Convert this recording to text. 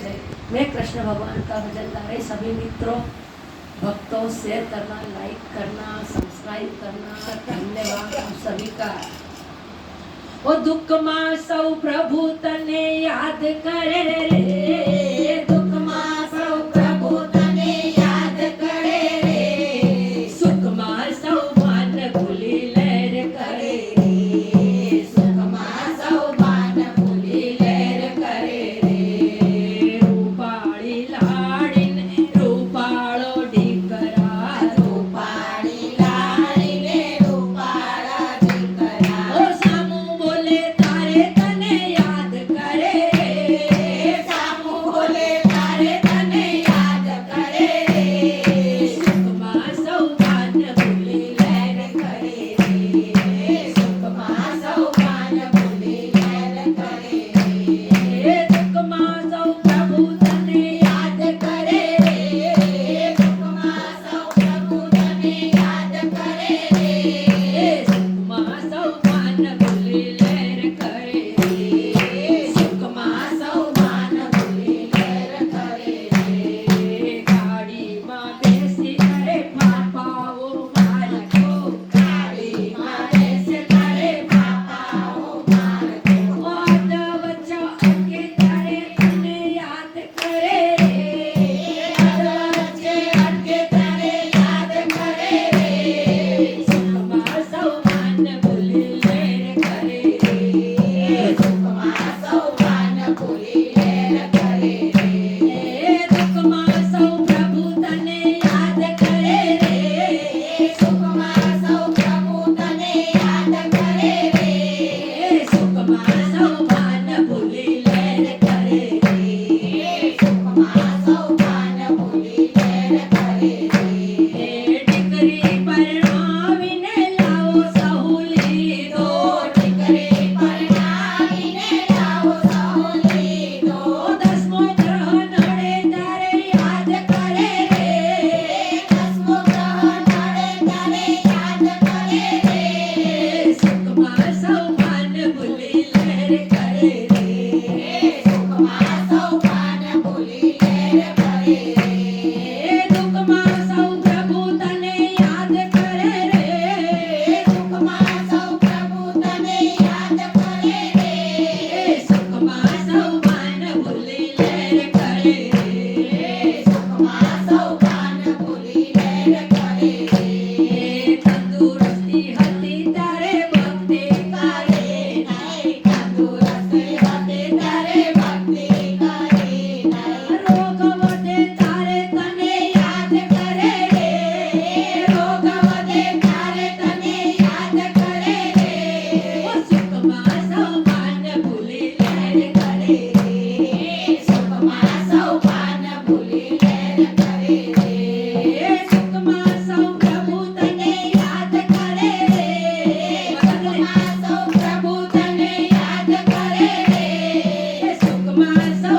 है। मैं कृष्ण भगवान का भजन गा रही। सभी मित्रों भक्तों शेयर करना, लाइक करना, सब्सक्राइब करना, धन्यवाद आप सभी का। ओ दुख में सौ प्रभु तने याद करे रे, दुख में सौ प्रभु तने याद करे रे, सुख में सौ मान भूली लहर करे रे, सुख में सौ मान भूली लहर करे रे। रूपाली लाड़ीन रूपाळो डीकरा, रूपाली लाड़ीने रूपाळा डीकरा, ओ सामू बोले तारे तने याद करे रे, सामू बोले तारे तने याद करे रे, सुख में सौ मान भूली लहर करे रे, सुख में सौ मान भूली लहर करे रे। दुख में सौ प्रभु तने याद करे रे, दुख में सौ प्रभु तने याद करे रे, सुख में सौ मान भूली लहर करे रे, सुख में सौ मान भूली लहर करे रे। गाड़ी में बेसी करे पापाओ मारको, गाड़ी में बेसी करे पापाओ मारको, आद बच्चा अटके तारे तने याद करे रे, आद बच्चे अटके तारे याद करे रे, सुख में सौ मान भूली लहर करे रे, सुख में सौ मान भूली लहर करे रे। दुख में सौ प्रभु तने याद करे रे, सुख में सौ प्रभु तने याद करे रे, सुख में सौ मान भूली लहर करे रे, सुख में सौ मान भूली लहर करे रे। टिकरी परणावीने लाओ सहुली दो, टिकरी परणावीने लाओ सहुली दो, दसमो ग्रह नड़े तारे याद करे रे, दसमो ग्रह नड़े तारे याद करे रे, सुख में सौ मान भूली लहर करे रे, सुख में सौ मान भूली लहर करे रे। दुख में सौ प्रभु तने याद करे रे, दुख में सौ प्रभु तने याद करे रे, सुख में सौ मान भूली लहर करे रे, सुख में सौ मान भूली लहर करे रे। तंदुरुस्ती हती तारे भक्ति करे नहीं, तंदुरुस्ती हती तारे भक्ति करे नहीं, रोग वधे तारे तने याद करे रे, रोग वधे तारे तने याद करे रे, ओ सुख में सौ मान भूली लहर करे रे, सुख में सौ मान भूली लहर करे रे। सुख में सौ प्रभु तने याद करे रे, सुख में सौ प्रभु तने याद करे रे, सुख में सौ